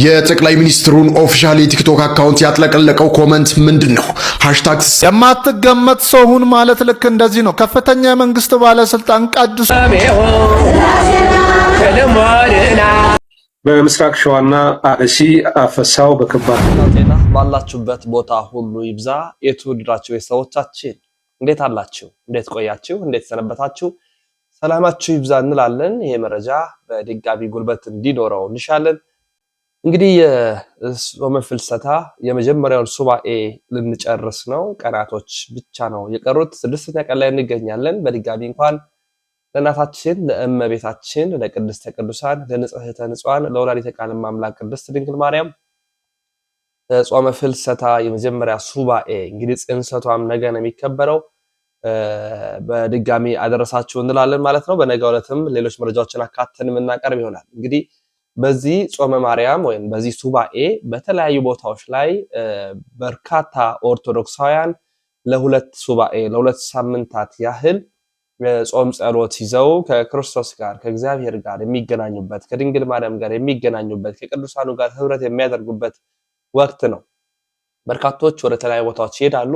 የጠቅላይ ሚኒስትሩን ኦፊሻል የቲክቶክ አካውንት ያጥለቀለቀው ኮመንት ምንድነው? ሃሽታግ የማትገመት ሰው ሁን ማለት ልክ እንደዚህ ነው። ከፍተኛ የመንግስት ባለስልጣን ቀድሶ በምስራቅ ሸዋና አርሲ አፈሳው በከባድ ጤና ባላችሁበት ቦታ ሁሉ ይብዛ። የተወደዳችሁ ቤተሰቦቻችን እንዴት አላችሁ? እንዴት ቆያችሁ? እንዴት ሰነበታችሁ? ሰላማችሁ ይብዛ እንላለን። ይሄ መረጃ በድጋሚ ጉልበት እንዲኖረው እንሻለን። እንግዲህ የጾመ ፍልሰታ የመጀመሪያውን ሱባኤ ልንጨርስ ነው። ቀናቶች ብቻ ነው የቀሩት። ስድስተኛ ቀን ላይ እንገኛለን። በድጋሚ እንኳን ለእናታችን ለእመቤታችን ለቅድስተ ቅዱሳን ለንጽሕተ ንጹሐን ለወላዲተ ቃል አምላክ ቅድስት ድንግል ማርያም ጾመ ፍልሰታ የመጀመሪያ ሱባኤ እንግዲህ ጽንሰቷም ነገ ነው የሚከበረው። በድጋሚ አደረሳችሁ እንላለን ማለት ነው። በነገው ዕለትም ሌሎች መረጃዎችን አካተን የምናቀርብ ይሆናል። እንግዲህ በዚህ ጾመ ማርያም ወይም በዚህ ሱባኤ በተለያዩ ቦታዎች ላይ በርካታ ኦርቶዶክሳውያን ለሁለት ሱባኤ ለሁለት ሳምንታት ያህል ጾም ጸሎት ይዘው ከክርስቶስ ጋር ከእግዚአብሔር ጋር የሚገናኙበት ከድንግል ማርያም ጋር የሚገናኙበት ከቅዱሳኑ ጋር ህብረት የሚያደርጉበት ወቅት ነው። በርካቶች ወደ ተለያዩ ቦታዎች ይሄዳሉ።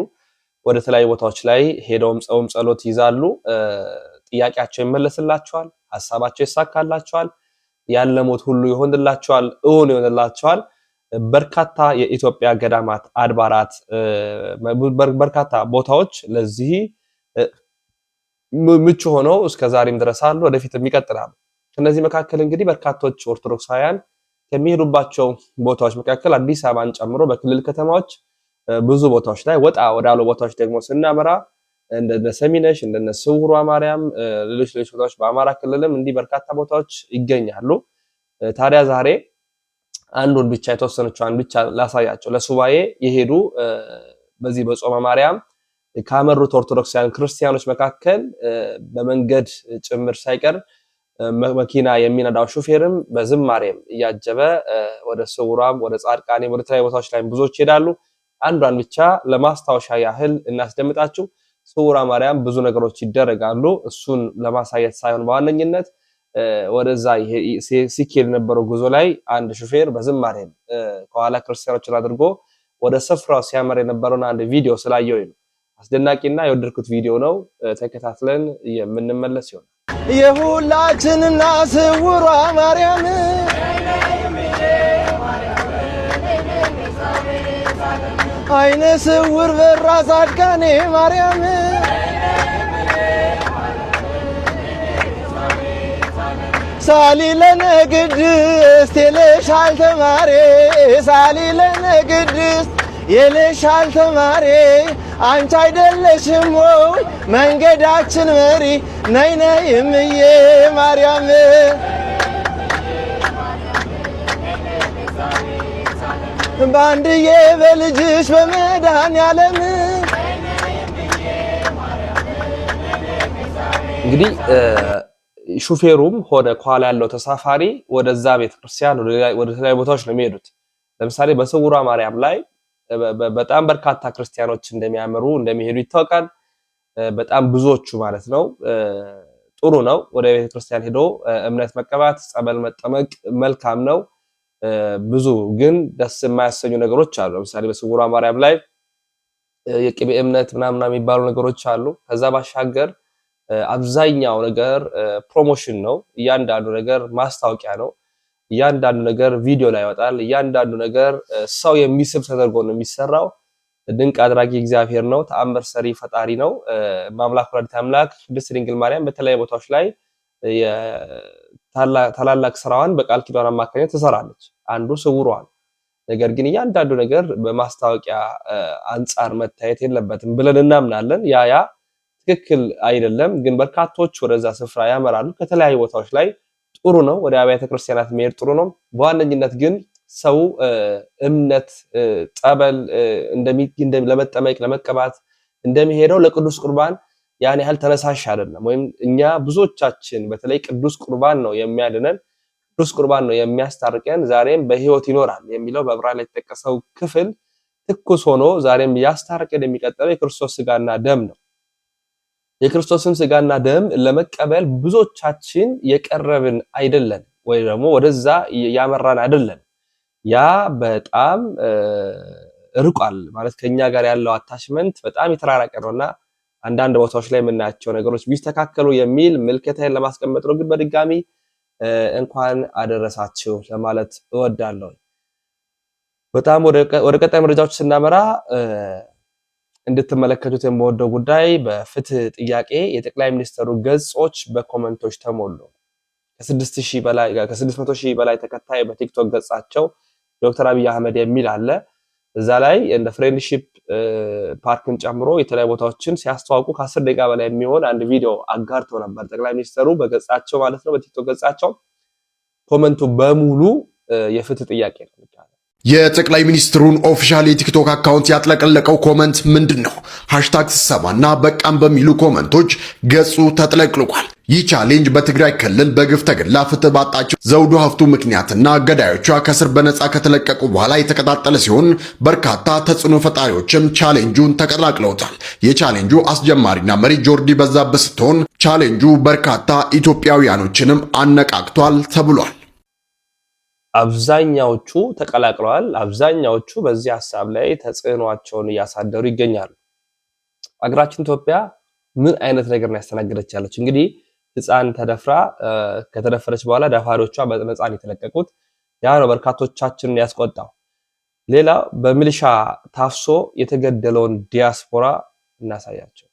ወደ ተለያዩ ቦታዎች ላይ ሄደውም ጾም ጸሎት ይዛሉ። ጥያቄያቸው ይመለስላቸዋል፣ ሐሳባቸው ይሳካላቸዋል፣ ያለሙት ሁሉ ይሆንላቸዋል፣ እውን ይሆንላቸዋል። በርካታ የኢትዮጵያ ገዳማት፣ አድባራት፣ በርካታ ቦታዎች ለዚህ ምቹ ሆነው እስከዛሬም ድረስ አሉ፣ ወደፊትም ይቀጥላሉ። ከነዚህ መካከል እንግዲህ በርካቶች ኦርቶዶክሳውያን ከሚሄዱባቸው ቦታዎች መካከል አዲስ አበባን ጨምሮ በክልል ከተማዎች ብዙ ቦታዎች ላይ ወጣ ወዳሉ ቦታዎች ደግሞ ስናመራ እንደነ ሰሚነሽ እንደነ ስውሯ ማርያም ሌሎች ቦታዎች በአማራ ክልልም እንዲህ በርካታ ቦታዎች ይገኛሉ። ታዲያ ዛሬ አንዱን ብቻ የተወሰነችውን ብቻ ላሳያቸው። ለሱባኤ የሄዱ በዚህ በጾመ ማርያም ካመሩት ኦርቶዶክሳውያን ክርስቲያኖች መካከል በመንገድ ጭምር ሳይቀር መኪና የሚነዳው ሹፌርም በዝማሬም እያጀበ ወደ ስውሯም ወደ ጻድቃኔም ወደ ተለያዩ ቦታዎች ላይ ብዙዎች ይሄዳሉ። አንዷን ብቻ ለማስታወሻ ያህል እናስደምጣችሁ። ስውሯ ማርያም ብዙ ነገሮች ይደረጋሉ። እሱን ለማሳየት ሳይሆን በዋነኝነት ወደዛ ሲኬድ የነበረው ጉዞ ላይ አንድ ሹፌር በዝማሬም ከኋላ ክርስቲያኖችን አድርጎ ወደ ስፍራው ሲያመር የነበረውን አንድ ቪዲዮ ስላየው ነው። አስደናቂና የወደድኩት ቪዲዮ ነው። ተከታትለን የምንመለስ ይሆናል። የሁላችንና ስውሯ ማርያም አይነ ስውር በራ ጻድቃኔ ማርያም ሳሊለነ ቅድስት የለሻል ተማሬ ሳሊለነ ቅድስት የለሻል ተማሬ አንቺ አይደለሽም ወይ መንገዳችን መሪ ነይ ነይ እምዬ ማርያም ባንድዬ በልጅሽ በመድኃኔዓለም። እንግዲህ ሹፌሩም ሆነ ከኋላ ያለው ተሳፋሪ ወደዛ ቤተክርስቲያን ወደ ተለያዩ ቦታዎች ነው የሚሄዱት። ለምሳሌ በስውሯ ማርያም ላይ በጣም በርካታ ክርስቲያኖች እንደሚሄዱ ይታወቃል። በጣም ብዙዎቹ ማለት ነው። ጥሩ ነው። ወደ ቤተክርስቲያን ሄዶ እምነት መቀባት ጸበል መጠመቅ መልካም ነው። ብዙ ግን ደስ የማያሰኙ ነገሮች አሉ። ለምሳሌ በስውሯ ማርያም ላይ የቅቤ እምነት ምናምን የሚባሉ ነገሮች አሉ። ከዛ ባሻገር አብዛኛው ነገር ፕሮሞሽን ነው። እያንዳንዱ ነገር ማስታወቂያ ነው። እያንዳንዱ ነገር ቪዲዮ ላይ ይወጣል። እያንዳንዱ ነገር ሰው የሚስብ ተደርጎ ነው የሚሰራው። ድንቅ አድራጊ እግዚአብሔር ነው። ተአምር ሰሪ ፈጣሪ ነው። ማምላክ ወላዲተ አምላክ ቅድስት ድንግል ማርያም በተለያዩ ቦታዎች ላይ ታላላቅ ስራዋን በቃል ኪዳን አማካኝነት ትሰራለች። አንዱ ስውሯ ነው። ነገር ግን እያንዳንዱ ነገር በማስታወቂያ አንጻር መታየት የለበትም ብለን እናምናለን። ያ ትክክል አይደለም። ግን በርካቶች ወደዛ ስፍራ ያመራሉ ከተለያዩ ቦታዎች ላይ። ጥሩ ነው። ወደ አብያተ ክርስቲያናት መሄድ ጥሩ ነው። በዋነኝነት ግን ሰው እምነት ጸበል ለመጠመቅ ለመቀባት እንደሚሄደው ለቅዱስ ቁርባን ያን ያህል ተነሳሽ አይደለም። ወይም እኛ ብዙዎቻችን በተለይ ቅዱስ ቁርባን ነው የሚያድነን፣ ቅዱስ ቁርባን ነው የሚያስታርቀን፣ ዛሬም በህይወት ይኖራል የሚለው በዕብራውያን ላይ የተጠቀሰው ክፍል ትኩስ ሆኖ ዛሬም ያስታርቀን የሚቀጥለው የክርስቶስ ስጋና ደም ነው። የክርስቶስን ስጋና ደም ለመቀበል ብዙዎቻችን የቀረብን አይደለን፣ ወይ ደግሞ ወደዛ ያመራን አይደለን። ያ በጣም ርቋል ማለት ከኛ ጋር ያለው አታችመንት በጣም የተራራቀ ነውና አንዳንድ ቦታዎች ላይ የምናያቸው ነገሮች ቢስተካከሉ የሚል ምልከታን ለማስቀመጥ ነው። ግን በድጋሚ እንኳን አደረሳችሁ ለማለት እወዳለሁ። በጣም ወደ ቀጣይ መረጃዎች ስናመራ እንድትመለከቱት የምወደው ጉዳይ በፍትህ ጥያቄ የጠቅላይ ሚኒስትሩ ገጾች በኮሜንቶች ተሞሉ። ከ600,000 በላይ ተከታይ በቲክቶክ ገጻቸው ዶክተር አብይ አህመድ የሚል አለ። እዛ ላይ እንደ ፍሬንድሺፕ ፓርክን ጨምሮ የተለያዩ ቦታዎችን ሲያስተዋውቁ ከ10 ደቂቃ በላይ የሚሆን አንድ ቪዲዮ አጋርተው ነበር ጠቅላይ ሚኒስትሩ በገጻቸው ማለት ነው፣ በቲክቶክ ገጻቸው። ኮሜንቱ በሙሉ የፍትህ ጥያቄ ነው። የጠቅላይ ሚኒስትሩን ኦፊሻል የቲክቶክ አካውንት ያጥለቀለቀው ኮመንት ምንድነው? ሃሽታግ ስሰማና በቃም በሚሉ ኮመንቶች ገጹ ተጥለቅልቋል። ይህ ቻሌንጅ በትግራይ ክልል በግፍ ተገድላ ፍትህ ባጣችው ዘውዱ ሀፍቱ ምክንያትና ገዳዮቿ ከስር በነጻ ከተለቀቁ በኋላ የተቀጣጠለ ሲሆን በርካታ ተጽዕኖ ፈጣሪዎችም ቻሌንጁን ተቀላቅለውታል። የቻሌንጁ አስጀማሪና መሪ ጆርዲ በዛብህ ስትሆን ቻሌንጁ በርካታ ኢትዮጵያውያኖችንም አነቃቅቷል ተብሏል። አብዛኛዎቹ ተቀላቅለዋል። አብዛኛዎቹ በዚህ ሐሳብ ላይ ተጽዕኖአቸውን እያሳደሩ ይገኛሉ። አገራችን ኢትዮጵያ ምን አይነት ነገር ነው ያስተናገደች ያለች? እንግዲህ ህፃን ተደፍራ ከተደፈረች በኋላ ደፋሪዎቿ በነፃ የተለቀቁት ያ ነው በርካቶቻችንን ያስቆጣው። ሌላ በሚሊሻ ታፍሶ የተገደለውን ዲያስፖራ እናሳያቸው።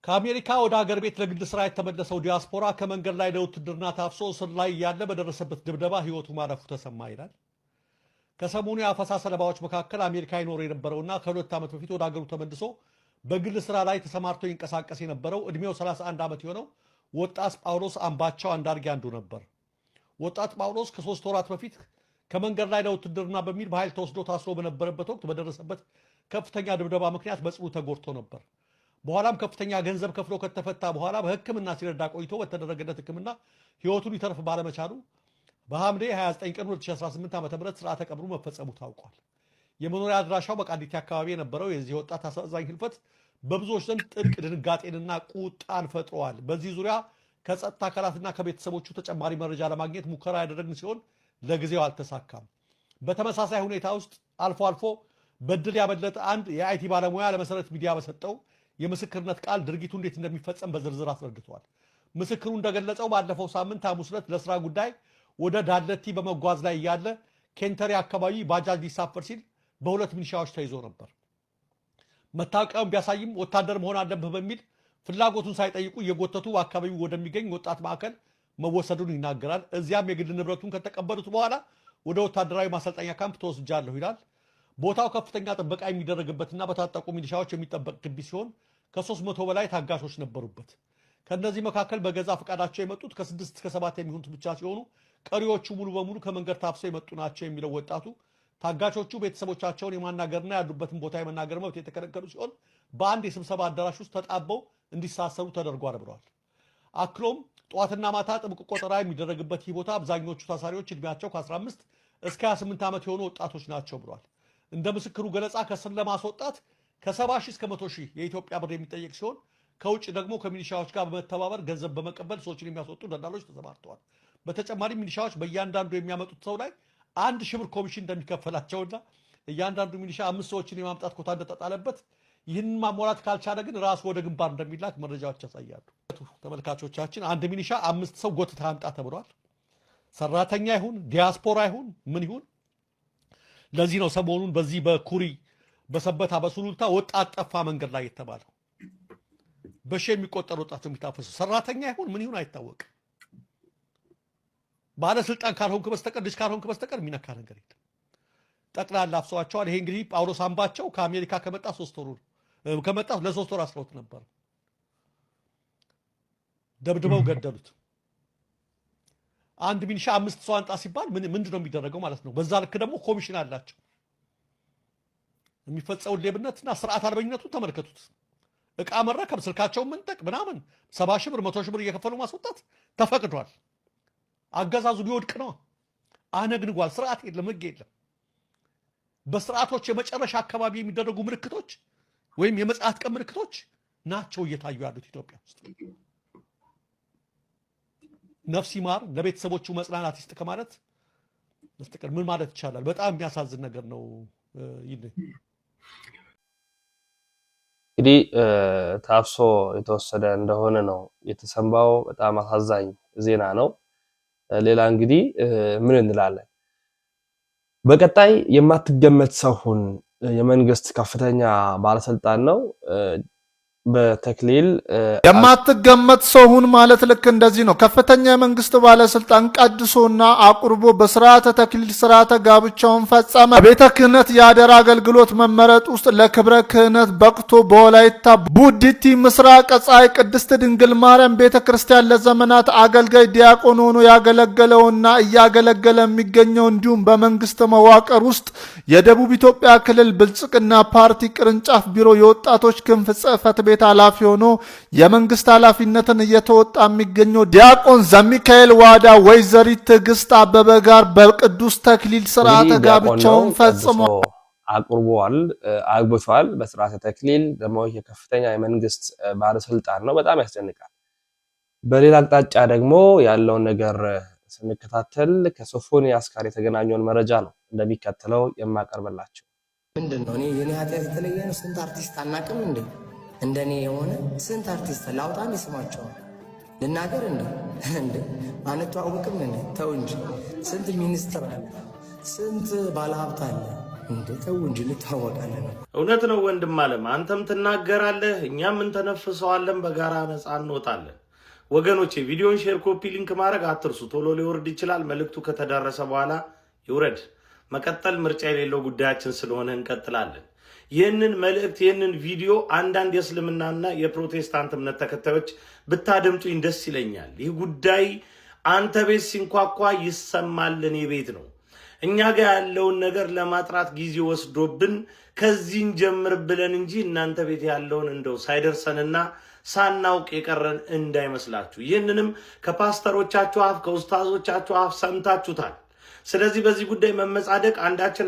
ከአሜሪካ ወደ ሀገር ቤት ለግል ስራ የተመለሰው ዲያስፖራ ከመንገድ ላይ ለውትድርና ታፍሶ እስር ላይ ያለ በደረሰበት ድብደባ ህይወቱ ማለፉ ተሰማ ይላል። ከሰሞኑ የአፈሳ ሰለባዎች መካከል አሜሪካ ይኖር የነበረውና ከ2 ዓመት በፊት ወደ ሀገሩ ተመልሶ በግል ስራ ላይ ተሰማርቶ ይንቀሳቀስ የነበረው እድሜው 31 ዓመት የሆነው ወጣት ጳውሎስ አምባቸው አንዳርጌ አንዱ ነበር። ወጣት ጳውሎስ ከ3 ወራት በፊት ከመንገድ ላይ ለውትድርና በሚል በኃይል ተወስዶ ታስሮ በነበረበት ወቅት በደረሰበት ከፍተኛ ድብደባ ምክንያት በጽኑ ተጎድቶ ነበር። በኋላም ከፍተኛ ገንዘብ ከፍሎ ከተፈታ በኋላ በህክምና ሲረዳ ቆይቶ በተደረገለት ህክምና ህይወቱን ሊተርፍ ባለመቻሉ በሐምሌ 29 ቀን 2018 ዓ.ም ስርዓተ ቀብሩ መፈጸሙ ታውቋል። የመኖሪያ አድራሻው በቃሊቲ አካባቢ የነበረው የዚህ ወጣት አሳዛኝ ህልፈት በብዙዎች ዘንድ ጥልቅ ድንጋጤንና ቁጣን ፈጥሯል። በዚህ ዙሪያ ከጸጥታ አካላትና ከቤተሰቦቹ ተጨማሪ መረጃ ለማግኘት ሙከራ ያደረግን ሲሆን ለጊዜው አልተሳካም። በተመሳሳይ ሁኔታ ውስጥ አልፎ አልፎ በድል ያመለጠ አንድ የአይቲ ባለሙያ ለመሰረት ሚዲያ በሰጠው የምስክርነት ቃል ድርጊቱ እንዴት እንደሚፈጸም በዝርዝር አስረድቷል። ምስክሩ እንደገለጸው ባለፈው ሳምንት ሐሙስ ዕለት ለስራ ጉዳይ ወደ ዳለቲ በመጓዝ ላይ ያለ ኬንተሪ አካባቢ ባጃጅ ሊሳፈር ሲል በሁለት ሚሊሻዎች ተይዞ ነበር። መታወቂያውን ቢያሳይም ወታደር መሆን አለብህ በሚል ፍላጎቱን ሳይጠይቁ እየጎተቱ በአካባቢው ወደሚገኝ ወጣት ማዕከል መወሰዱን ይናገራል። እዚያም የግል ንብረቱን ከተቀበሉት በኋላ ወደ ወታደራዊ ማሰልጠኛ ካምፕ ተወስጃለሁ ይላል። ቦታው ከፍተኛ ጥበቃ የሚደረግበትና በታጠቁ ሚሊሻዎች የሚጠበቅ ግቢ ሲሆን ከ300 በላይ ታጋሾች ነበሩበት። ከነዚህ መካከል በገዛ ፈቃዳቸው የመጡት ከ6 እስከ 7 የሚሆኑት ብቻ ሲሆኑ ቀሪዎቹ ሙሉ በሙሉ ከመንገድ ታፍሰው የመጡ ናቸው የሚለው ወጣቱ ታጋቾቹ ቤተሰቦቻቸውን የማናገርና ያሉበትን ቦታ የመናገር መብት የተከለከሉ ሲሆን በአንድ የስብሰባ አዳራሽ ውስጥ ተጣበው እንዲሳሰሩ ተደርጓል ብለዋል። አክሎም ጠዋትና ማታ ጥብቅ ቆጠራ የሚደረግበት ይህ ቦታ አብዛኞቹ ታሳሪዎች እድሜያቸው ከ15 እስከ 28 ዓመት የሆኑ ወጣቶች ናቸው ብለዋል። እንደ ምስክሩ ገለጻ ከስር ለማስወጣት ከ70 ሺህ እስከ 100 ሺህ የኢትዮጵያ ብር የሚጠየቅ ሲሆን ከውጭ ደግሞ ከሚሊሻዎች ጋር በመተባበር ገንዘብ በመቀበል ሰዎችን የሚያስወጡ ደላሎች ተሰማርተዋል። በተጨማሪ ሚሊሻዎች በእያንዳንዱ የሚያመጡት ሰው ላይ 1,000 ብር ኮሚሽን እንደሚከፈላቸውና እያንዳንዱ ሚሊሻ 5 ሰዎችን የማምጣት ኮታ እንደተጣለበት ይህንን ማሟላት ካልቻለ ግን ራሱ ወደ ግንባር እንደሚላክ መረጃዎች ያሳያሉ። ተመልካቾቻችን አንድ ሚሊሻ 5 ሰው ጎትታ አምጣ ተብሏል። ሰራተኛ ይሁን ዲያስፖራ ይሁን ምን ይሁን ለዚህ ነው ሰሞኑን በዚህ በኩሪ በሰበታ በሱሉልታ ወጣት ጠፋ መንገድ ላይ የተባለው። በሺ የሚቆጠር ወጣት የሚታፈሰው ሰራተኛ ይሁን ምን ይሁን አይታወቅም። ባለስልጣን ካልሆንክ በስተቀር ልጅ ካልሆንክ በስተቀር የሚነካ ነገር የለም። ጠቅላላ አፍሰዋቸዋል። ይሄ እንግዲህ ጳውሎስ አምባቸው ከአሜሪካ ከመጣ 3 ወር ከመጣ ለ3 ወር አስረውት ነበር። ደብድበው ገደሉት። አንድ ሚሊሻ 5 ሰው አንጣ ሲባል ምንድን ነው የሚደረገው ማለት ነው? በዛ ልክ ደግሞ ኮሚሽን አላቸው። የሚፈጸው ሌብነትና ስርዓት አልበኝነቱን ተመልከቱት። እቃ መረከብ፣ ስልካቸውን መንጠቅ ምናምን 70 ሺህ ብር 100 ሺህ ብር እየከፈሉ ማስወጣት ተፈቅዷል። አገዛዙ ሊወድቅ ነው። አነግንጓል። ስርዓት የለም፣ ህግ የለም። በስርዓቶች የመጨረሻ አካባቢ የሚደረጉ ምልክቶች ወይም የመጽአት ቀን ምልክቶች ናቸው እየታዩ ያሉት ኢትዮጵያ ውስጥ። ነፍስ ይማር፣ ለቤተሰቦቹ መጽናናት ይስጥ ከማለት በስተቀር ምን ማለት ይቻላል? በጣም የሚያሳዝን ነገር ነው። እንግዲህ ታፍሶ የተወሰደ እንደሆነ ነው የተሰማው። በጣም አሳዛኝ ዜና ነው። ሌላ እንግዲህ ምን እንላለን? በቀጣይ የማትገመት ሰው ሁን የመንግስት ከፍተኛ ባለስልጣን ነው በተክሊል የማትገመት ሰው ሁን ማለት ልክ እንደዚህ ነው። ከፍተኛ የመንግስት ባለስልጣን ቀድሶና አቁርቦ በስርዓተ ተክሊል ስርዓተ ጋብቻውን ፈጸመ። በቤተ ክህነት የአደራ አገልግሎት መመረጥ ውስጥ ለክብረ ክህነት በቅቶ በወላይታ ቡዲቲ ምስራቅ ፀሐይ ቅድስት ድንግል ማርያም ቤተ ክርስቲያን ለዘመናት አገልጋይ ዲያቆን ሆኖ ያገለገለውና እያገለገለ የሚገኘው እንዲሁም በመንግስት መዋቅር ውስጥ የደቡብ ኢትዮጵያ ክልል ብልጽግና ፓርቲ ቅርንጫፍ ቢሮ የወጣቶች ክንፍ ጽሕፈት ቤት ኃላፊ ሆኖ የመንግስት ኃላፊነትን እየተወጣ የሚገኘው ዲያቆን ዘሚካኤል ዋዳ ወይዘሪት ትዕግስት አበበ ጋር በቅዱስ ተክሊል ስርዓተ ጋብቻውን ፈጽሞ አቁርቧል፣ አግብቷል። በስርዓተ ተክሊል ደግሞ የከፍተኛ የመንግስት ባለስልጣን ነው። በጣም ያስደንቃል። በሌላ አቅጣጫ ደግሞ ያለውን ነገር ስንከታተል ከሶፎንያስ ጋር የተገናኘውን መረጃ ነው እንደሚከተለው የማቀርብላችሁ። ምንድነው እኔ የኔ ኃጢአት የተለየ ነው? ስንት አርቲስት አናቅም እንዴ? እንደኔ የሆነ ስንት አርቲስት ላውጣም ይስማቸዋል ልናገር እንዴ አንተዋወቅም እንዴ? ተው እንጂ ስንት ሚኒስትር አለ፣ ስንት ባለሀብት አለ እንዴ? ተው እንጂ እንተዋወቃለን። እውነት ነው ወንድም አለም፣ አንተም ትናገራለህ፣ እኛም እንተነፍሰዋለን፣ በጋራ ነፃ እንወጣለን። ወገኖቼ ቪዲዮን ሼር፣ ኮፒ ሊንክ ማድረግ አትርሱ። ቶሎ ሊወርድ ይችላል። መልእክቱ ከተዳረሰ በኋላ ይውረድ። መቀጠል ምርጫ የሌለው ጉዳያችን ስለሆነ እንቀጥላለን። ይህንን መልእክት ይህንን ቪዲዮ አንዳንድ የእስልምናና የፕሮቴስታንት እምነት ተከታዮች ብታደምጡኝ ደስ ይለኛል። ይህ ጉዳይ አንተ ቤት ሲንኳኳ ይሰማል፣ እኔ ቤት ነው። እኛ ጋር ያለውን ነገር ለማጥራት ጊዜ ወስዶብን ከዚህን ጀምር ብለን እንጂ እናንተ ቤት ያለውን እንደው ሳይደርሰንና ሳናውቅ የቀረን እንዳይመስላችሁ። ይህንንም ከፓስተሮቻችሁ አፍ ከኡስታዞቻችሁ አፍ ሰምታችሁታል። ስለዚህ በዚህ ጉዳይ መመጻደቅ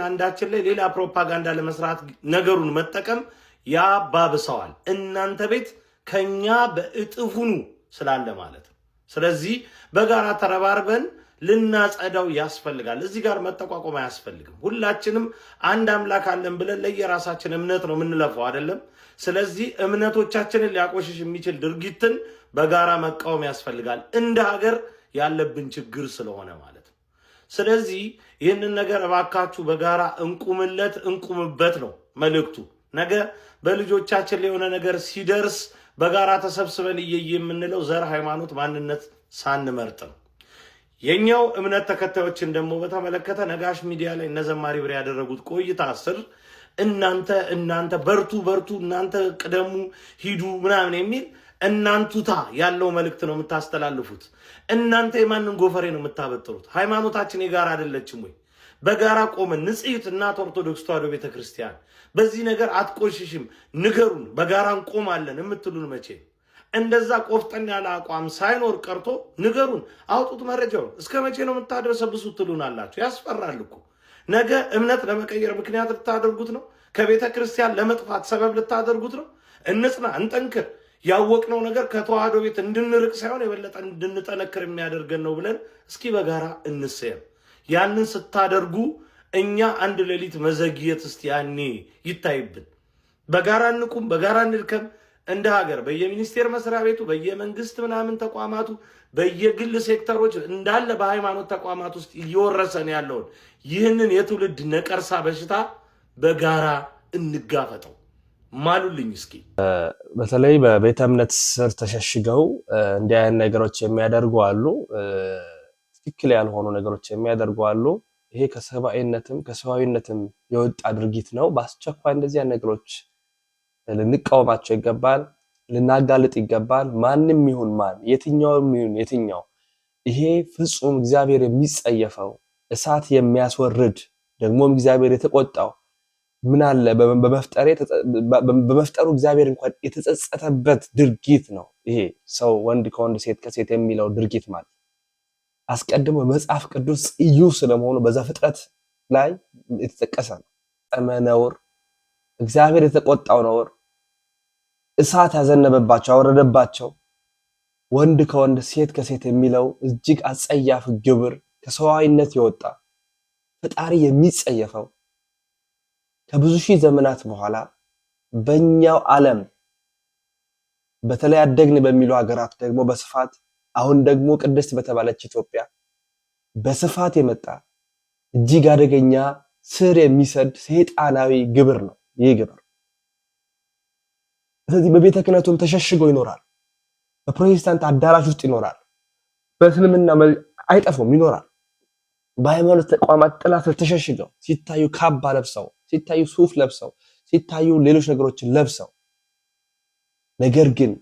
አንዳችን ላይ ሌላ ፕሮፓጋንዳ ለመስራት ነገሩን መጠቀም ያባብሰዋል። እናንተ ቤት ከኛ በእጥፉኑ ስላለ ማለት ነው። ስለዚህ በጋራ ተረባርበን ልናጸዳው ያስፈልጋል። እዚህ ጋር መጠቋቆም አያስፈልግም። ሁላችንም አንድ አምላክ አለን ብለን ለየራሳችን እምነት ነው የምንለፈው አይደለም። ስለዚህ እምነቶቻችንን ሊያቆሽሽ የሚችል ድርጊትን በጋራ መቃወም ያስፈልጋል። እንደ ሀገር ያለብን ችግር ስለሆነ ማለት ነው። ስለዚህ ይህንን ነገር እባካችሁ በጋራ እንቁምለት፣ እንቁምበት ነው መልእክቱ። ነገ በልጆቻችን ላይ የሆነ ነገር ሲደርስ በጋራ ተሰብስበን እየየ የምንለው ዘር፣ ሃይማኖት፣ ማንነት ሳንመርጥ ነው። የኛው እምነት ተከታዮችን ደግሞ በተመለከተ ነጋሽ ሚዲያ ላይ እነዘማሪ ብሬ ያደረጉት ቆይታ ስር እናንተ በርቱ፣ እናንተ ቅደሙ፣ ሂዱ ምናምን የሚል እናንቱታ ያለው መልእክት ነው የምታስተላልፉት። እናንተ የማንን ጎፈሬ ነው የምታበጥሩት? ሃይማኖታችን የጋራ አይደለችም ወይ? በጋራ ቆመን ንጽሕት እናት ኦርቶዶክስ ተዋሕዶ ቤተክርስቲያን በዚህ ነገር አትቆሽሽም፣ ንገሩን፣ በጋራ እንቆማለን የምትሉን መቼ? እንደዛ ቆፍጠን ያለ አቋም ሳይኖር ቀርቶ ንገሩን፣ አውጡት መረጃውን። እስከ መቼ ነው የምታደበሰብሱት ትሉን አላችሁ። ያስፈራል እኮ። ነገ እምነት ለመቀየር ምክንያት ልታደርጉት ነው። ከቤተ ክርስቲያን ለመጥፋት ሰበብ ልታደርጉት ነው። እንጽና፣ እንጠንክር። ያወቅነው ነገር ከተዋህዶ ቤት እንድንርቅ ሳይሆን የበለጠ እንድንጠነክር የሚያደርገን ነው ብለን እስኪ በጋራ እንሰየም። ያንን ስታደርጉ እኛ አንድ ሌሊት መዘግየት እስቲ ያኔ ይታይብን። በጋራ እንቁም፣ በጋራ እንድከም። እንደ ሀገር በየሚኒስቴር መስሪያ ቤቱ፣ በየመንግስት ምናምን ተቋማቱ፣ በየግል ሴክተሮች እንዳለ በሃይማኖት ተቋማት ውስጥ እየወረሰን ያለውን ይህንን የትውልድ ነቀርሳ በሽታ በጋራ እንጋፈጠው። ማሉልኝ እስኪ። በተለይ በቤተ እምነት ስር ተሸሽገው እንዲህ አይነት ነገሮች የሚያደርጉ አሉ። ትክክል ያልሆኑ ነገሮች የሚያደርጉ አሉ። ይሄ ከሰብአዊነትም ከሰዋዊነትም የወጣ ድርጊት ነው። በአስቸኳይ እንደዚህ አይነት ነገሮች ልንቃወማቸው ይገባል፣ ልናጋልጥ ይገባል። ማንም ይሁን ማን፣ የትኛውም ይሁን የትኛው፣ ይሄ ፍጹም እግዚአብሔር የሚጸየፈው እሳት የሚያስወርድ ደግሞም እግዚአብሔር የተቆጣው ምን አለ በመፍጠሩ እግዚአብሔር እንኳን የተጸጸተበት ድርጊት ነው። ይሄ ሰው ወንድ ከወንድ ሴት ከሴት የሚለው ድርጊት ማለት አስቀድሞ መጽሐፍ ቅዱስ እዩ ስለመሆኑ በዘፍጥረት ላይ የተጠቀሰ ነው። ነውር፣ እግዚአብሔር የተቆጣው ነውር፣ እሳት ያዘነበባቸው አወረደባቸው። ወንድ ከወንድ ሴት ከሴት የሚለው እጅግ አጸያፍ ግብር ከሰዋዊነት የወጣ ፈጣሪ የሚጸየፈው ከብዙ ሺህ ዘመናት በኋላ በእኛው ዓለም በተለይ አደግን በሚሉ ሀገራት ደግሞ በስፋት አሁን ደግሞ ቅድስት በተባለች ኢትዮጵያ በስፋት የመጣ እጅግ አደገኛ ስር የሚሰድ ሰይጣናዊ ግብር ነው ይህ ግብር። ስለዚህ በቤተ ክህነቱም ተሸሽገው ይኖራል። በፕሮቴስታንት አዳራሽ ውስጥ ይኖራል። በእስልምና አይጠፉም ይኖራል። በሃይማኖት ተቋማት ጥላ ስር ተሸሽገው ሲታዩ ካባ ለብሰው፣ ሲታዩ ሱፍ ለብሰው፣ ሲታዩ ሌሎች ነገሮችን ለብሰው ነገር ግን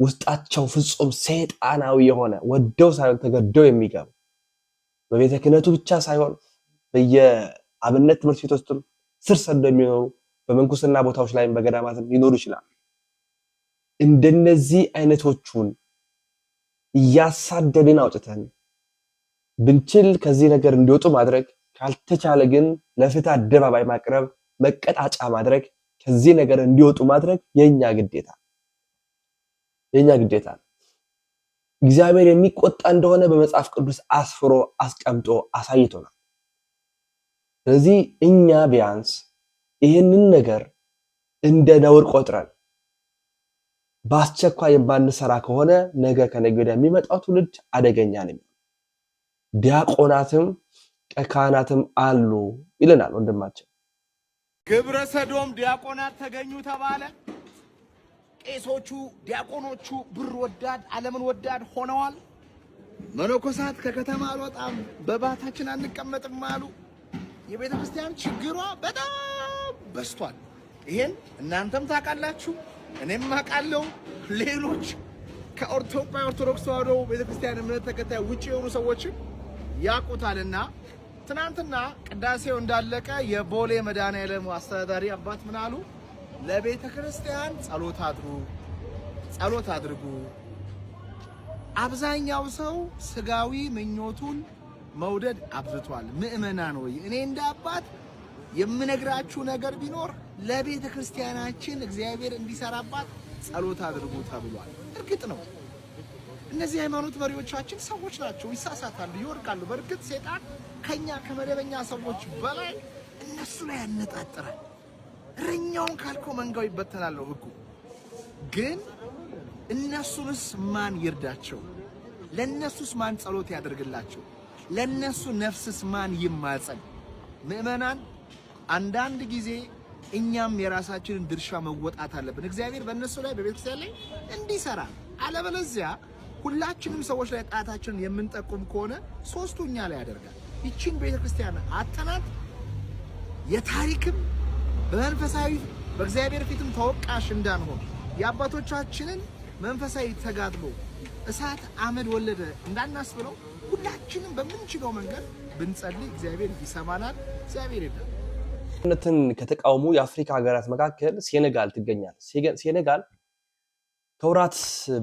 ውስጣቸው ፍጹም ሰይጣናዊ የሆነ ወደው ሳይሆን ተገደው የሚገቡ በቤተ ክህነቱ ብቻ ሳይሆን በየአብነት ትምህርት ቤቶችም ስር ሰደው የሚኖሩ በመንኩስና ቦታዎች ላይም በገዳማትም ሊኖሩ ይችላል። እንደነዚህ አይነቶቹን እያሳደድን አውጥተን ብንችል ከዚህ ነገር እንዲወጡ ማድረግ፣ ካልተቻለ ግን ለፍትህ አደባባይ ማቅረብ፣ መቀጣጫ ማድረግ፣ ከዚህ ነገር እንዲወጡ ማድረግ የኛ ግዴታ እግዚአብሔር የሚቆጣ እንደሆነ በመጽሐፍ ቅዱስ አስፍሮ አስቀምጦ አሳይቶናል። ስለዚህ እኛ ቢያንስ ይህንን ነገር እንደ ነውር ቆጥረን በአስቸኳይ የማንሰራ ከሆነ ነገ ከነገ ወዲያ የሚመጣው ትውልድ አደገኛ ነው። ዲያቆናትም ካህናትም አሉ ይለናል ወንድማችን። ግብረ ሰዶም ዲያቆናት ተገኙ ተባለ። ቄሶቹ ዲያቆኖቹ ብር ወዳድ ዓለምን ወዳድ ሆነዋል። መነኮሳት ከከተማ አልወጣም በባታችን አንቀመጥም አሉ። የቤተ ክርስቲያን ችግሯ በጣም በስቷል። ይሄን እናንተም ታውቃላችሁ፣ እኔም አውቃለሁ። ሌሎች ከኢትዮጵያ ኦርቶዶክስ ተዋሕዶ ቤተክርስቲያን እምነት ተከታይ ውጪ የሆኑ ሰዎችም ያውቁታልና ትናንትና ቅዳሴው እንዳለቀ የቦሌ መድኃኔዓለም አስተዳዳሪ አባት ምን አሉ? ለቤተ ክርስቲያን ጸሎት አድርጉ። አብዛኛው ሰው ስጋዊ ምኞቱን መውደድ አብዝቷል። ምእመናን ወይ እኔ እንደ አባት የምነግራችሁ ነገር ቢኖር ለቤተ ክርስቲያናችን እግዚአብሔር እንዲሰራባት ጸሎት አድርጉ ተብሏል። እርግጥ ነው እነዚህ ሃይማኖት መሪዎቻችን ሰዎች ናቸው፣ ይሳሳታሉ፣ ይወርቃሉ። በእርግጥ ሰይጣን ከኛ ከመደበኛ ሰዎች በላይ እነሱ ላይ ያነጣጥራል። እረኛውን ካልከው መንጋው ይበተናል ነው ህጉ። ግን እነሱንስ ማን ይርዳቸው? ለነሱስ ማን ጸሎት ያደርግላቸው? ለነሱ ነፍስስ ማን ይማጸን? ምእመናን አንዳንድ ጊዜ እኛም የራሳችንን ድርሻ መወጣት አለብን። እግዚአብሔር በእነሱ ላይ በቤተክርስቲያን ላይ እንዲሰራ። አለበለዚያ ሁላችንም ሰዎች ላይ ጣታችንን የምንጠቁም ከሆነ ሶስቱ እኛ ላይ ያደርጋል። ይቺን ቤተክርስቲያን አተናት የታሪክም በመንፈሳዊ በእግዚአብሔር ፊትም ተወቃሽ እንዳንሆን የአባቶቻችንን መንፈሳዊ ተጋድሎ እሳት አመድ ወለደ እንዳናስብለው ሁላችንም በምንችለው መንገድ ብንጸልይ እግዚአብሔር ይሰማናል። እግዚአብሔር ይርዳል። ነትን ከተቃውሙ የአፍሪካ ሀገራት መካከል ሴኔጋል ትገኛለች። ሴኔጋል ከወራት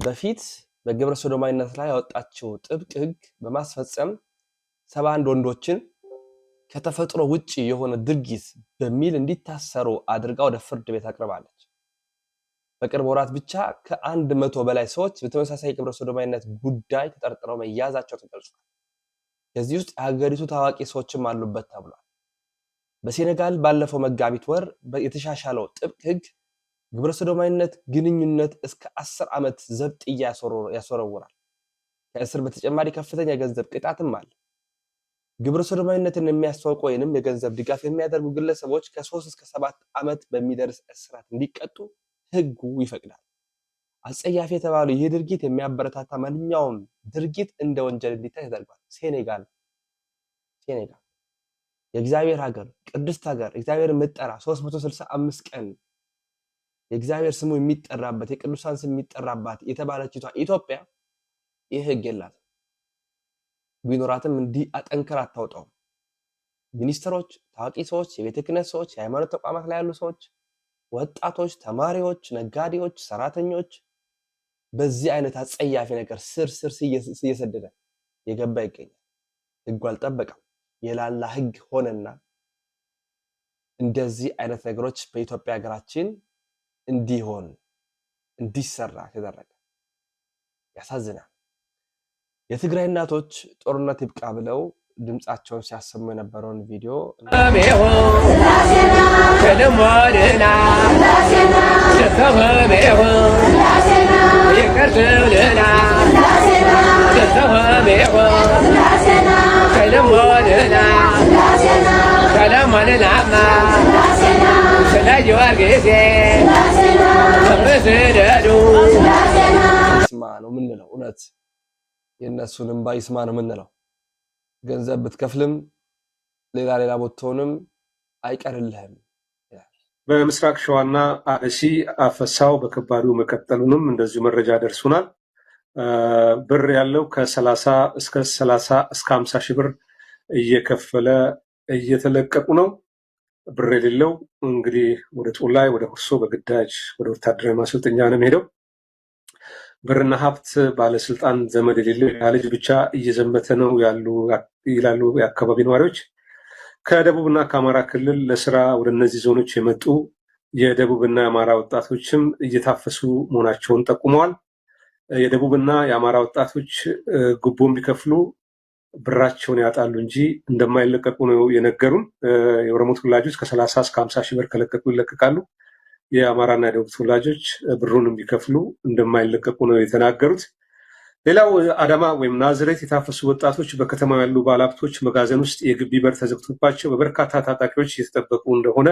በፊት በግብረ ሰዶማዊነት ላይ ያወጣችው ጥብቅ ሕግ በማስፈጸም 71 ወንዶችን ከተፈጥሮ ውጪ የሆነ ድርጊት በሚል እንዲታሰሩ አድርጋ ወደ ፍርድ ቤት አቅርባለች። በቅርብ ወራት ብቻ ከ100 በላይ ሰዎች በተመሳሳይ ግብረ ሰዶማዊነት ጉዳይ ተጠርጥረው መያዛቸው ተገልጿል። ከዚህ ውስጥ የሀገሪቱ ታዋቂ ሰዎችም አሉበት ተብሏል። በሴኔጋል ባለፈው መጋቢት ወር የተሻሻለው ጥብቅ ሕግ ግብረ ሰዶማዊነት ግንኙነት እስከ 10 ዓመት ዘብጥያ ያስወረውራል። ከእስር በተጨማሪ ከፍተኛ የገንዘብ ቅጣትም አለ። ግብረ ሰዶማዊነትን የሚያስተዋውቁ ወይንም የገንዘብ ድጋፍ የሚያደርጉ ግለሰቦች ከ3 እስከ 7 ዓመት በሚደርስ እስራት እንዲቀጡ ሕጉ ይፈቅዳል። አጸያፊ የተባለው ይህ ድርጊት የሚያበረታታ ማንኛውም ድርጊት እንደ ወንጀል እንዲታይ ተደርጓል። ሴኔጋል የእግዚአብሔር ሀገር፣ ቅድስት ሀገር፣ እግዚአብሔር የምትጠራ 365 ቀን የእግዚአብሔር ስሙ የሚጠራበት የቅዱሳን ስም የሚጠራባት የተባለችቷ ኢትዮጵያ ይህ ሕግ የላትም። ቢኖራትም እንዲህ አጠንክራ አታውጣውም። ሚኒስትሮች፣ ታዋቂ ሰዎች፣ የቤተ ክህነት ሰዎች፣ የሃይማኖት ተቋማት ላይ ያሉ ሰዎች፣ ወጣቶች፣ ተማሪዎች፣ ነጋዴዎች፣ ሰራተኞች በዚህ አይነት አጸያፊ ነገር ስር እየሰደደ የገባ ይገኛል። ሕጉ አልጠበቀም። የላላ ሕግ ሆነና እንደዚህ አይነት ነገሮች በኢትዮጵያ ሀገራችን እንዲሆን እንዲሰራ ተደረገ። ያሳዝናል። የትግራይ እናቶች ጦርነት ይብቃ ብለው ድምጻቸውን ሲያሰሙ የነበረውን ቪዲዮ ይስማ ነው ምንለው። እውነት የእነሱን እንባ ይስማ ነው ምንለው። ገንዘብ ብትከፍልም ሌላ ቦታውንም አይቀርልህም። በምስራቅ ሸዋና አርሲ አፈሳው በከባዱ መቀጠሉንም እንደዚሁ መረጃ ደርሶናል። ብር ያለው ከ30 እስከ 50 ሺህ ብር እየከፈለ እየተለቀቁ ነው። ብር የሌለው እንግዲህ ወደ ጦላይ ወደ ሁርሶ በግዳጅ ወደ ወታደራዊ ማሰልጠኛ ነው የሚሄደው። ብርና ሀብት ባለስልጣን ዘመድ የሌለው ልጅ ብቻ እየዘመተ ነው ይላሉ የአካባቢ ነዋሪዎች። ከደቡብና ከአማራ ክልል ለስራ ወደ እነዚህ ዞኖች የመጡ የደቡብና የአማራ ወጣቶችም እየታፈሱ መሆናቸውን ጠቁመዋል። የደቡብና የአማራ ወጣቶች ጉቦም ቢከፍሉ ብራቸውን ያጣሉ እንጂ እንደማይለቀቁ ነው የነገሩን። የኦሮሞ ተወላጆች ከ30 እስከ 50 ሺህ ብር ከለቀቁ ይለቀቃሉ። የአማራና የደቡብ ተወላጆች ብሩን ቢከፍሉ እንደማይለቀቁ ነው የተናገሩት። ሌላው አዳማ ወይም ናዝሬት የታፈሱ ወጣቶች በከተማ ያሉ ባለሀብቶች መጋዘን ውስጥ የግቢ በር ተዘግቶባቸው በበርካታ ታጣቂዎች እየተጠበቁ እንደሆነ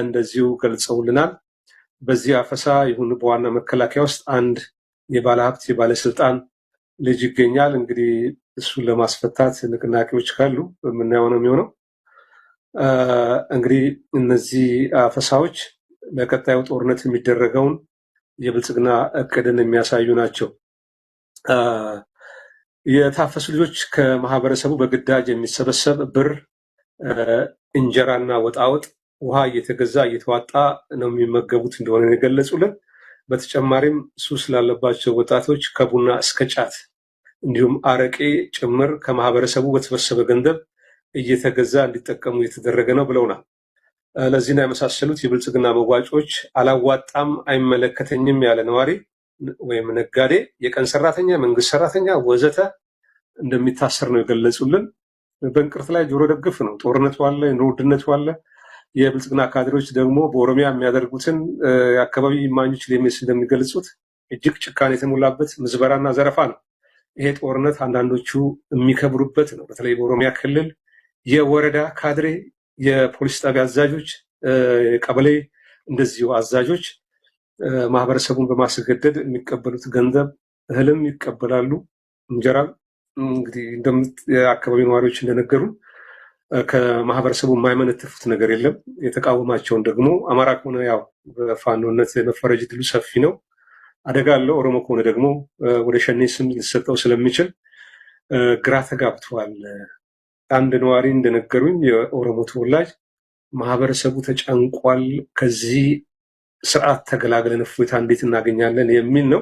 እንደዚሁ ገልጸውልናል። በዚህ አፈሳ ይሁን በዋና መከላከያ ውስጥ አንድ የባለሀብት የባለስልጣን ልጅ ይገኛል። እንግዲህ እሱን ለማስፈታት ንቅናቄዎች ካሉ የምናየው ነው የሚሆነው። እንግዲህ እነዚህ አፈሳዎች ለቀጣዩ ጦርነት የሚደረገውን የብልጽግና እቅድን የሚያሳዩ ናቸው። የታፈሱ ልጆች ከማህበረሰቡ በግዳጅ የሚሰበሰብ ብር፣ እንጀራና ወጣወጥ፣ ውሃ እየተገዛ እየተዋጣ ነው የሚመገቡት እንደሆነ የገለጹልን። በተጨማሪም ሱስ ላለባቸው ወጣቶች ከቡና እስከ ጫት እንዲሁም አረቄ ጭምር ከማህበረሰቡ በተሰበሰበ ገንዘብ እየተገዛ እንዲጠቀሙ እየተደረገ ነው ብለውናል። ለዚህና የመሳሰሉት የብልጽግና መዋጮች አላዋጣም አይመለከተኝም ያለ ነዋሪ ወይም ነጋዴ፣ የቀን ሰራተኛ፣ መንግስት ሰራተኛ ወዘተ እንደሚታሰር ነው የገለጹልን። በእንቅርት ላይ ጆሮ ደግፍ ነው። ጦርነቱ አለ፣ የኑሮ ውድነቱ አለ። የብልጽግና ካድሬዎች ደግሞ በኦሮሚያ የሚያደርጉትን የአካባቢ ማኞች ለሚስ እንደሚገልጹት እጅግ ጭካኔ የተሞላበት ምዝበራና ዘረፋ ነው። ይሄ ጦርነት አንዳንዶቹ የሚከብሩበት ነው። በተለይ በኦሮሚያ ክልል የወረዳ ካድሬ፣ የፖሊስ ጣቢያ አዛዦች፣ የቀበሌ እንደዚሁ አዛዦች ማህበረሰቡን በማስገደድ የሚቀበሉት ገንዘብ እህልም ይቀበላሉ፣ እንጀራም። እንግዲህ የአካባቢ ነዋሪዎች እንደነገሩ ከማህበረሰቡ የማይመነትፉት ነገር የለም። የተቃወማቸውን ደግሞ አማራ ከሆነ ያው በፋኖነት የመፈረጅ ድሉ ሰፊ ነው፣ አደጋ አለው። ኦሮሞ ከሆነ ደግሞ ወደ ሸኔ ስም ሊሰጠው ስለሚችል ግራ ተጋብተዋል። አንድ ነዋሪ እንደነገሩኝ የኦሮሞ ተወላጅ ማህበረሰቡ ተጨንቋል፣ ከዚህ ስርዓት ተገላግለን እፎይታ እንዴት እናገኛለን የሚል ነው።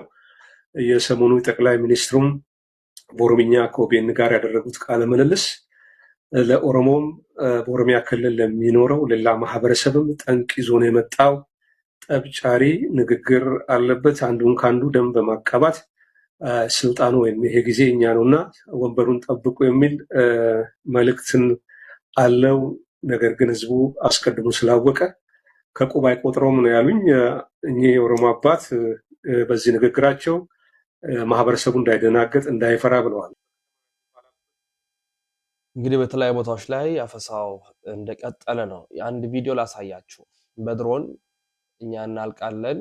የሰሞኑ ጠቅላይ ሚኒስትሩም በኦሮምኛ ከኦቤን ጋር ያደረጉት ቃለ ምልልስ ለኦሮሞም በኦሮሚያ ክልል ለሚኖረው ሌላ ማህበረሰብም ጠንቅ ይዞ ነው የመጣው። ጠብጫሪ ንግግር አለበት። አንዱን ከአንዱ ደም በማቃባት ስልጣኑ ወይም ይሄ ጊዜ እኛ ነውና ወንበሩን ጠብቁ የሚል መልእክትን አለው። ነገር ግን ህዝቡ አስቀድሞ ስላወቀ ከቁብ አይቆጥረውም ነው ያሉኝ እኚህ የኦሮሞ አባት። በዚህ ንግግራቸው ማህበረሰቡ እንዳይደናገጥ እንዳይፈራ ብለዋል። እንግዲህ በተለያዩ ቦታዎች ላይ አፈሳው እንደቀጠለ ነው። አንድ ቪዲዮ ላሳያችሁ። በድሮን እኛ እናልቃለን፣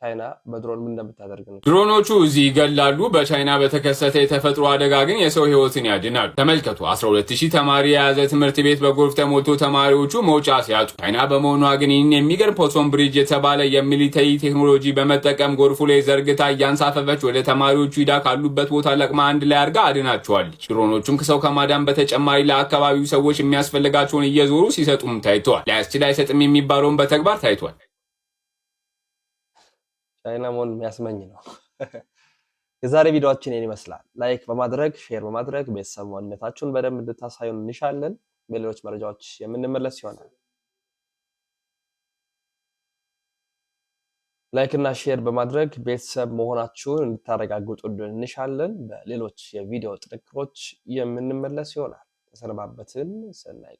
ቻይና በድሮን ምን እንደምታደርግ ነው። ድሮኖቹ እዚህ ይገላሉ። በቻይና በተከሰተ የተፈጥሮ አደጋ ግን የሰው ህይወትን ያድናሉ። ተመልከቱ። 12000 ተማሪ የያዘ ትምህርት ቤት በጎርፍ ተሞልቶ ተማሪዎቹ መውጫ ሲያጡ፣ ቻይና በመሆኗ ግን ይህን የሚገርም ፖሶን ብሪጅ የተባለ የሚሊተሪ ቴክኖሎጂ በመጠቀም ጎርፉ ላይ ዘርግታ እያንሳፈፈች ወደ ተማሪዎቹ ሂዳ ካሉበት ቦታ ለቅማ አንድ ላይ አድርጋ አድናቸዋለች። ድሮኖቹም ከሰው ከማዳን በተጨማሪ ለአካባቢው ሰዎች የሚያስፈልጋቸውን እየዞሩ ሲሰጡም ታይተዋል። ላያስችል አይሰጥም የሚባለውን በተግባር ታይቷል። ቻይና መሆን የሚያስመኝ ነው። የዛሬ ቪዲዮአችን ይህን ይመስላል። ላይክ በማድረግ ሼር በማድረግ ቤተሰብ ማንነታችሁን በደንብ እንድታሳዩን እንሻለን። በሌሎች መረጃዎች የምንመለስ ይሆናል። ላይክ እና ሼር በማድረግ ቤተሰብ መሆናችሁን እንድታረጋግጡልን እንሻለን። በሌሎች የቪዲዮ ጥንቅሮች የምንመለስ ይሆናል። ተሰነባበትን። ሰናይ